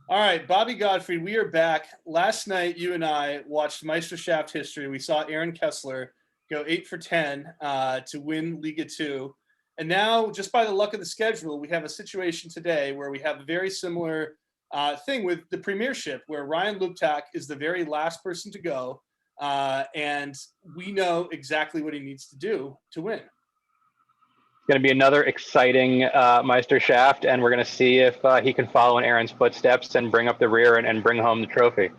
All right, Bobby Godfrey, we are back. Last night, you and I watched Meisterschaft history. We saw Aaron Kessler go 8 for 10 to win Liga 2. And now, just by the luck of the schedule, we have a situation today where we have a very similar thing with the Premiership, where Ryan Luptak is the very last person to go. And we know exactly what he needs to do to win. It's going to be another exciting Meisterschaft, and we're going to see if he can follow in Aaron's footsteps and bring up the rear and bring home the trophy.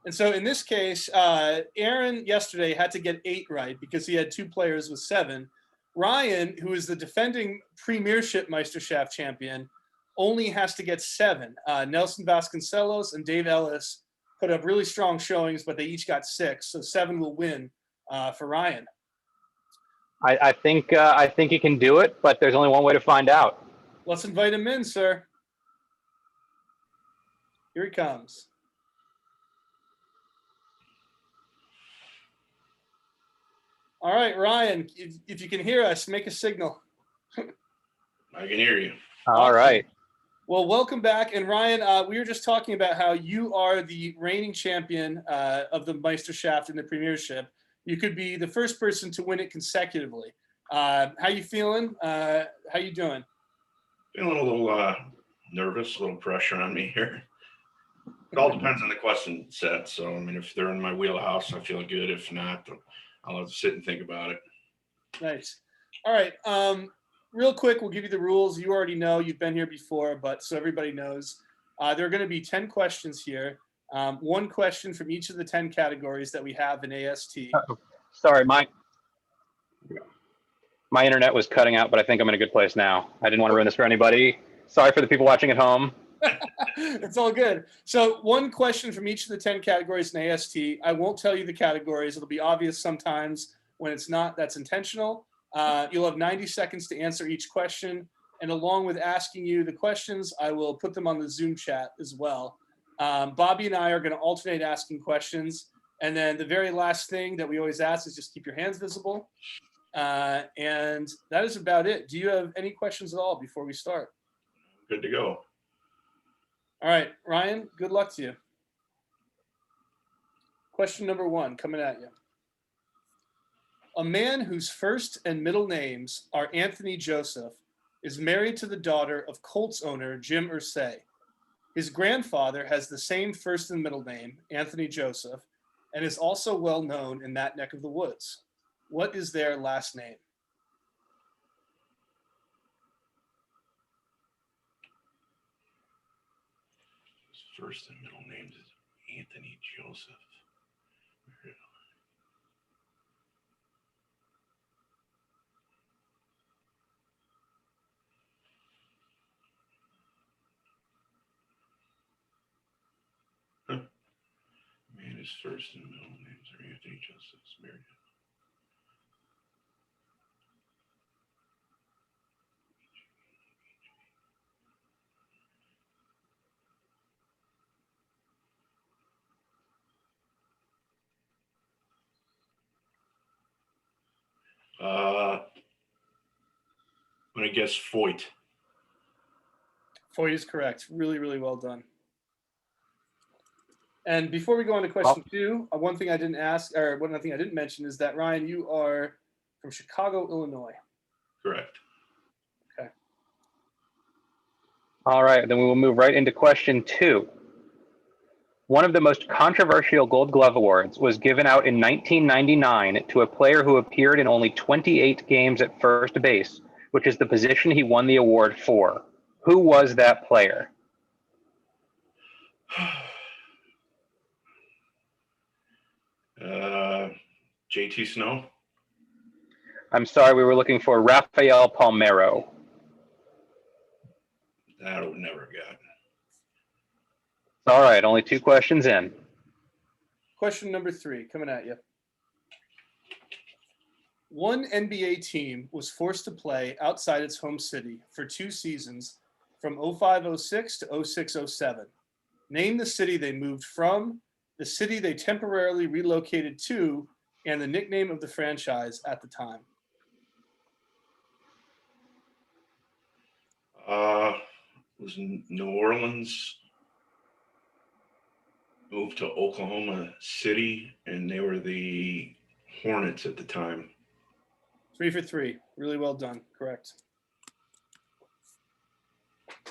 And so in this case, Aaron yesterday had to get 8 right because he had 2 players with 7. Ryan, who is the defending Premiership Meisterschaft champion, only has to get 7. Nelson Vasconcelos and Dave Ellis put up really strong showings, but they each got 6. So 7 will win for Ryan. I think he can do it, but there's only one way to find out. Let's invite him in, sir. Here he comes. All right, Ryan, if you can hear us, make a signal. I can hear you. All right. Well, welcome back. And Ryan, we were just talking about how you are the reigning champion of the Meisterschaft in the Premiership. You could be the first person to win it consecutively. How you feeling? How you doing? Feeling a little nervous, a little pressure on me here. It all depends on the question set. So, I mean, if they're in my wheelhouse, I feel good. If not, I'll have to sit and think about it. Nice. All right. Real quick, we'll give you the rules. You already know. You've been here before, but so everybody knows. There are going to be 10 questions here. 1 question from each of the 10 categories that we have in AST. Sorry, my internet was cutting out, but I think I'm in a good place now. I didn't want to ruin this for anybody. Sorry for the people watching at home. It's all good. So 1 question from each of the 10 categories in AST. I won't tell you the categories. It'll be obvious sometimes. When it's not, that's intentional. You'll have 90 seconds to answer each question. And along with asking you the questions, I will put them on the Zoom chat as well. Bobby and I are going to alternate asking questions. And then the very last thing that we always ask is just keep your hands visible. And that is about it. Do you have any questions at all before we start? Good to go. All right, Ryan, good luck to you. Question number 1 coming at you. A man whose first and middle names are Anthony Joseph is married to the daughter of Colts owner Jim Irsay. His grandfather has the same first and middle name, Anthony Joseph, and is also well known in that neck of the woods. What is their last name? His first and middle name is Anthony Joseph. Man, his first and middle names are Anthony Joseph. Married. I'm going to guess Foyt. Foyt is correct. Really, really well done. And before we go on to question 2, one thing I didn't ask, or one thing I didn't mention is that, Ryan, you are from Chicago, Illinois. Correct. Okay. All right, then we will move right into question 2. One of the most controversial Gold Glove Awards was given out in 1999 to a player who appeared in only 28 games at first base, which is the position he won the award for. Who was that player? JT Snow? I'm sorry, we were looking for Rafael Palmeiro. That would never have gotten. All right, only 2 questions in. Question number 3, coming at you. One NBA team was forced to play outside its home city for 2 seasons from 05-06 to 06-07. Name the city they moved from, the city they temporarily relocated to, and the nickname of the franchise at the time. Was New Orleans moved to Oklahoma City, and they were the Hornets at the time. 3 for 3. Really well done. Correct.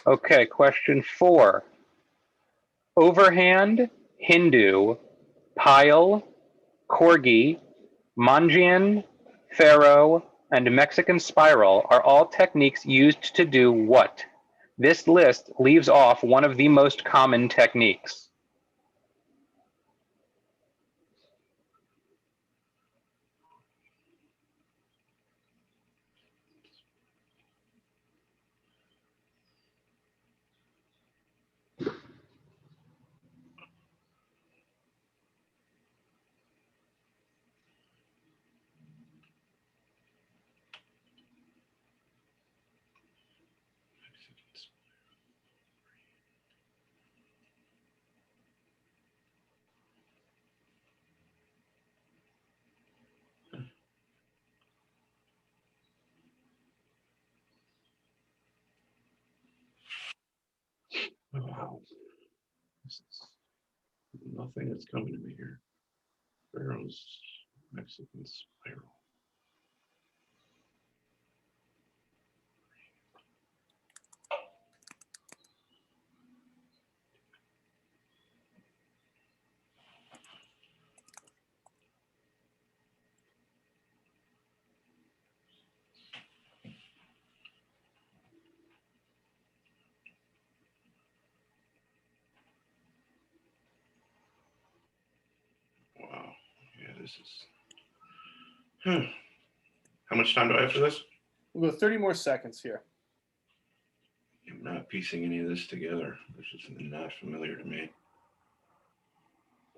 Okay, question 4. Overhand, Hindu, pile, corgi, Manjian, Pharaoh, and Mexican spiral are all techniques used to do what? This list leaves off one of the most common techniques. Wow. This is nothing that's coming to me here. Pharaoh's Mexican spiral. Wow. Yeah, this is. How much time do I have for this? We'll go 30 more seconds here. I'm not piecing any of this together. This is not familiar to me.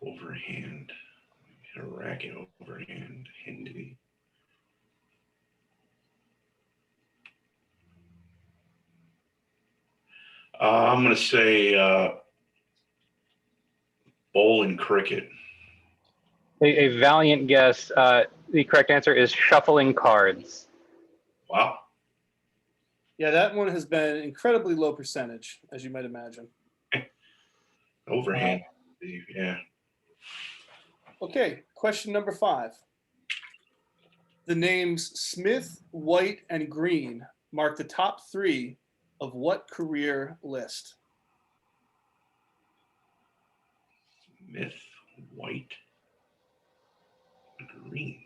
Overhand. A racket overhand. Hindi. I'm going to say bowl and cricket. A valiant guess. The correct answer is shuffling cards. Wow. Yeah, that one has been incredibly low percentage, as you might imagine. Overhand. Yeah. Okay, question number 5. The names Smith, White, and Green mark the top 3 of what career list? Smith, White, Green.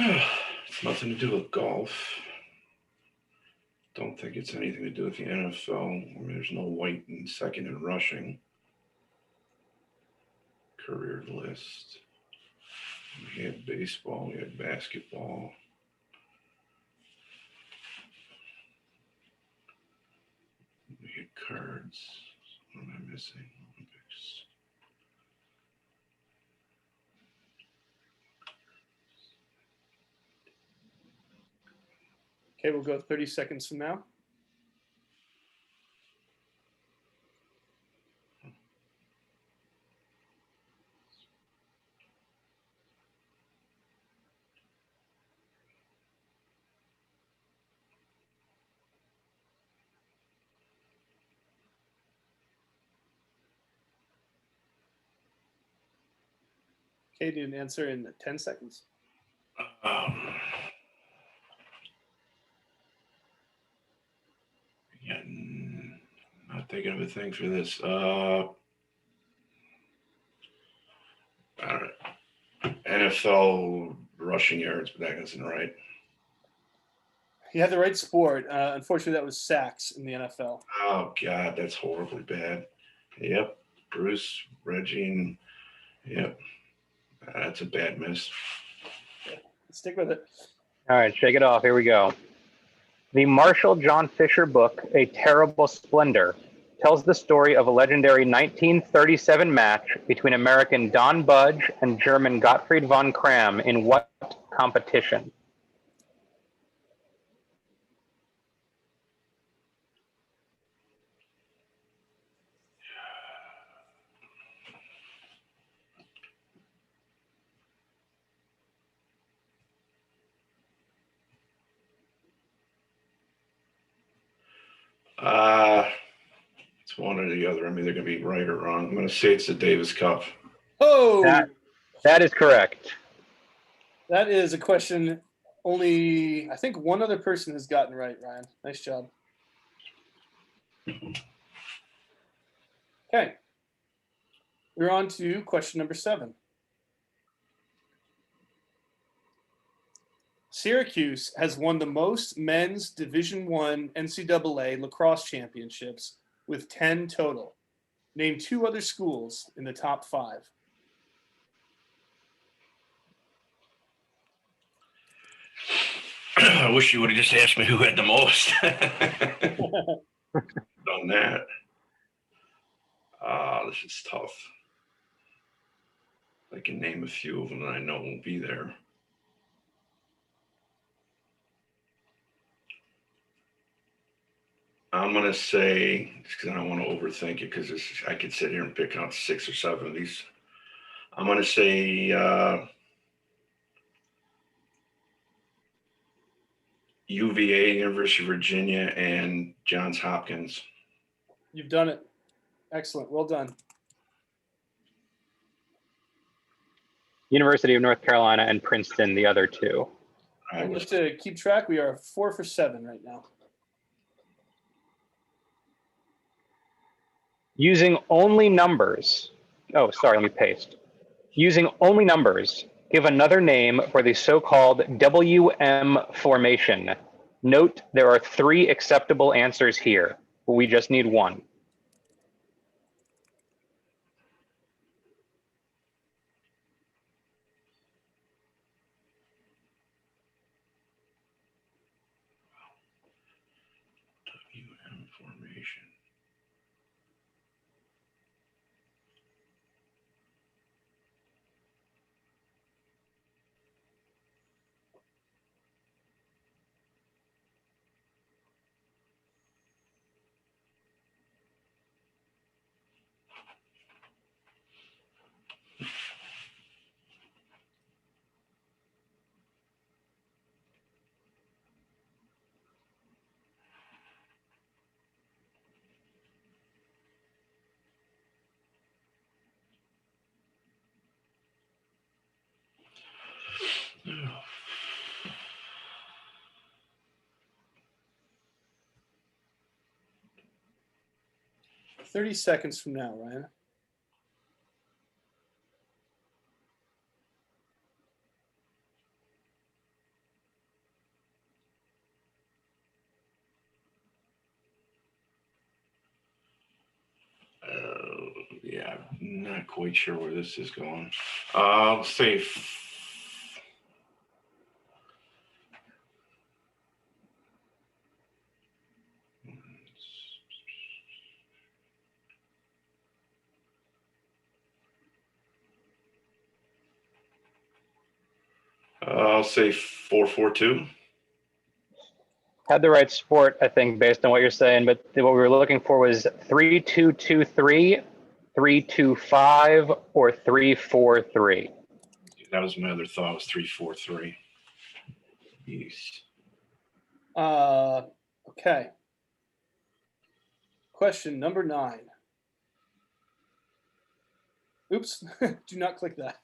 It's nothing to do with golf. Don't think it's anything to do with the NFL. I mean, there's no White in second in rushing. Career list. We had baseball. We had basketball. We had cards. What am I missing? Olympics. Okay, we'll go 30 seconds from now. Okay, need an answer in 10 seconds. Yeah, not thinking of a thing for this. I don't know. NFL rushing yards, but that isn't right. You had the right sport. Unfortunately, that was sacks in the NFL. Oh God, that's horribly bad. Yep, Bruce, Reggie, yep, that's a bad miss. Stick with it. All right, shake it off. Here we go. The Marshall John Fisher book, A Terrible Splendor, tells the story of a legendary 1937 match between American Don Budge and German Gottfried von Kram in what competition? It's one or the other. I'm either going to be right or wrong. I'm going to say it's the Davis Cup. Oh, That is correct. that is a question only I think one other person has gotten right, Ryan. Nice job. Okay. We're on to question number 7. Syracuse has won the most men's Division I NCAA lacrosse championships with 10 total. Name 2 other schools in the top 5. I wish you would have just asked me who had the most. Done that. This is tough. I can name a few of them that I know won't be there. I'm going to say, because I don't want to overthink it, because I could sit here and pick out 6 or 7 of these. I'm going to say UVA, University of Virginia, and Johns Hopkins. You've done it. Excellent. Well done. University of North Carolina and Princeton, the other 2. And just to keep track, we are 4 for 7 right now. Using only numbers. Oh, sorry, let me paste. Using only numbers, give another name for the so-called WM formation. Note there are 3 acceptable answers here. We just need 1. WM formation. Oh. 30 seconds from now, Ryan. Yeah, I'm not quite sure where this is going. I'll say I'll say 4-4-2. Had the right sport, I think, based on what you're saying, but what we were looking for was 3-2-2-3, 3-2-5, or 3-4-3. That was my other thought, was 3-4-3. Yes. Okay. Question number 9. Oops, do not click that.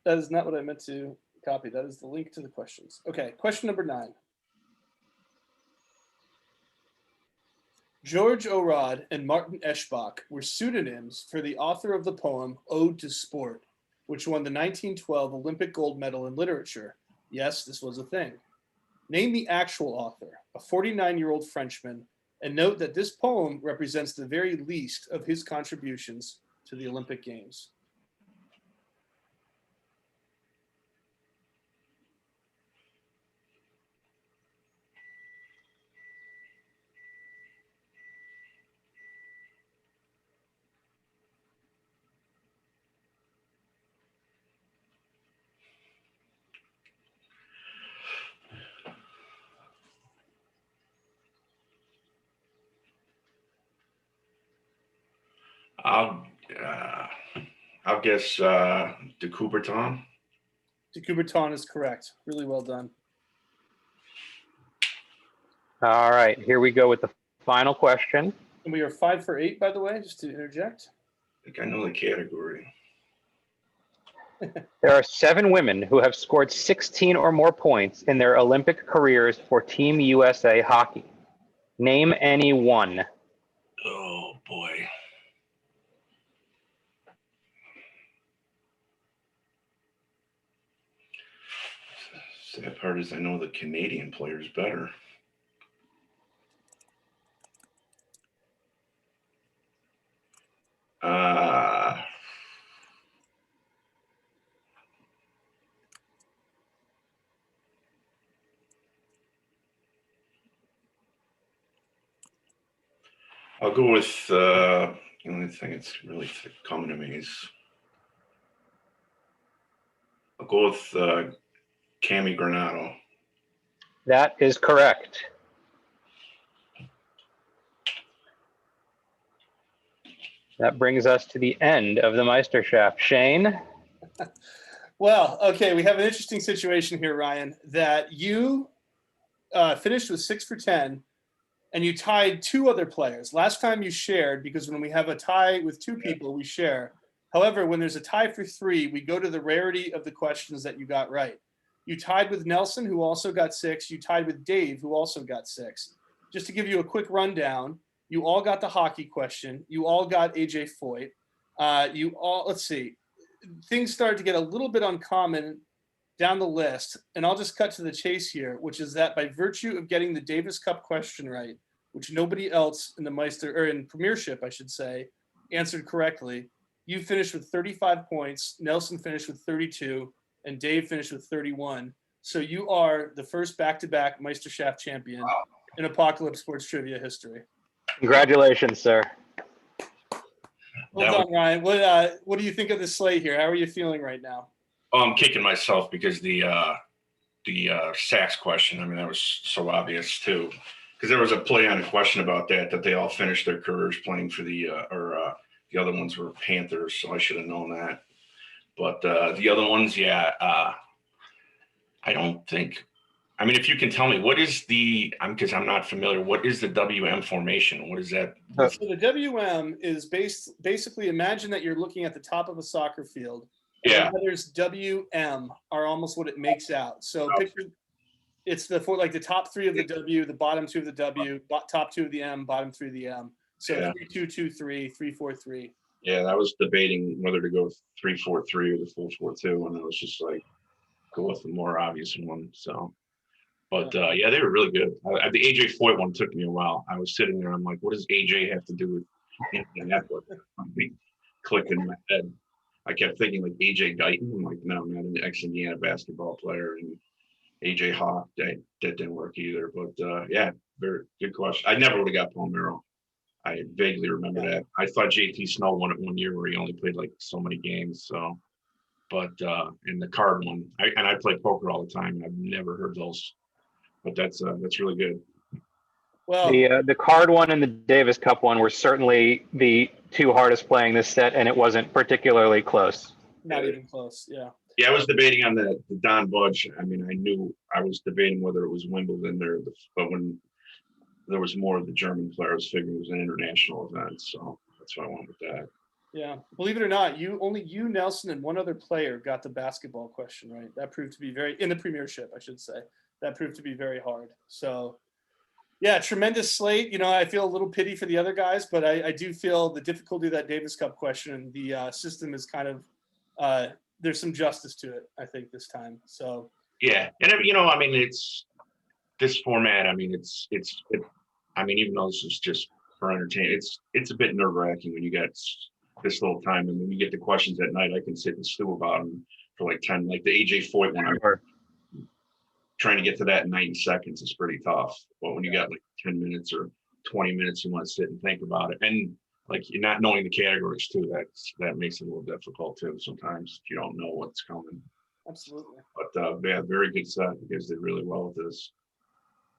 That is not what I meant to copy. That is the link to the questions. Okay, question number 9. George Orad and Martin Eschbach were pseudonyms for the author of the poem Ode to Sport, which won the 1912 Olympic gold medal in literature. Yes, this was a thing. Name the actual author, a 49-year-old Frenchman, and note that this poem represents the very least of his contributions to the Olympic Games. I'll guess de Coubertin. De Coubertin is correct. Really well done. All right, here we go with the final question. And we are 5 for 8, by the way, just to interject. I think I know the category. There are 7 women who have scored 16 or more points in their Olympic careers for Team USA hockey. Name any one. Oh boy. Sad part is I know the Canadian players better. I'll go with the only thing that's really coming to me is I'll go with Cami Granado. That is correct. That brings us to the end of the Meisterschaft. Shane? Well, okay, we have an interesting situation here, Ryan, that you finished with 6 for 10, and you tied 2 other players. Last time you shared, because when we have a tie with 2 people, we share. However, when there's a tie for 3, we go to the rarity of the questions that you got right. You tied with Nelson, who also got 6. You tied with Dave, who also got 6. Just to give you a quick rundown, you all got the hockey question. You all got AJ Foyt. Let's see, things started to get a little bit uncommon down the list, and I'll just cut to the chase here, which is that by virtue of getting the Davis Cup question right, which nobody else in the in Premiership, I should say, answered correctly, you finished with 35 points, Nelson finished with 32, and Dave finished with 31. So you are the first back-to-back Meisterschaft champion in Apocalypse Sports Trivia history. Congratulations, sir. Well done, Ryan. What do you think of the slate here? How are you feeling right now? Oh, I'm kicking myself because the Sachs question, I mean, that was so obvious too. Because there was a play on a question about that they all finished their careers playing for the other ones were Panthers, so I should have known that. But the other ones, I don't think. I mean, if you can tell me, what is because I'm not familiar, what is the WM formation? What is that? So the WM is basically imagine that you're looking at the top of a soccer field. Yeah. The letters WM are almost what it makes out. So picture it's the top 3 of the W, the bottom 2 of the W, top 2 of the M, bottom 3 of the M. So 3-2-2-3, 3-4-3. Yeah, I was debating whether to go 3-4-3 or the 4-4-2, and I was just like, go with the more obvious one. So, but they were really good. The AJ Foyt one took me a while. I was sitting there, I'm like, what does AJ have to do with Indiana? Clicked in my head. I kept thinking like AJ Guyton. I'm like, no, I'm not an ex-Indiana basketball player. And AJ Hawk, that didn't work either. But very good question. I never would have got Palmero. I vaguely remember that. I thought JT Snow won it one year where he only played like so many games. So, but in the card one, I play poker all the time, and I've never heard those. But that's really good. Well, the card one and the Davis Cup one were certainly the 2 hardest playing this set, and it wasn't particularly close. Not even close. Yeah. Yeah, I was debating on the Don Budge. I mean, I knew I was debating whether it was Wimbledon but when there was more of the German player, I was figuring it was an international event, so that's why I went with that. Yeah, believe it or not, only you, Nelson, and one other player got the basketball question right. That proved to be in the Premiership, I should say. That proved to be very hard. So, yeah, tremendous slate. I feel a little pity for the other guys, but I do feel the difficulty of that Davis Cup question. The system is kind of there's some justice to it, I think, this time. So yeah, and I mean, it's this format. I mean, I mean, even though this is just for entertainment, it's a bit nerve wracking when you get this little time, and when you get the questions at night, I can sit and stew about them for like 10. Like the AJ Foyt one, trying to get to that in 90 seconds is pretty tough. But when you got like 10 minutes or 20 minutes, you want to sit and think about it, and like you're not knowing the categories too, that makes it a little difficult too sometimes if you don't know what's coming. Absolutely. But very good set. You guys did really well with this.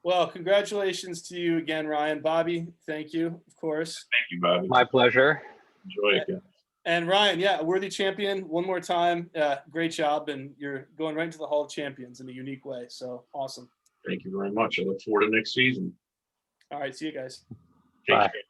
Well, congratulations to you again, Ryan. Bobby, thank you, of course. Thank you, Bobby. My pleasure. Enjoy it, guys. And Ryan, yeah, a worthy champion one more time. Great job, and you're going right into the Hall of Champions in a unique way. So awesome. Thank you very much. I look forward to next season. All right, see you guys. Take Bye. care.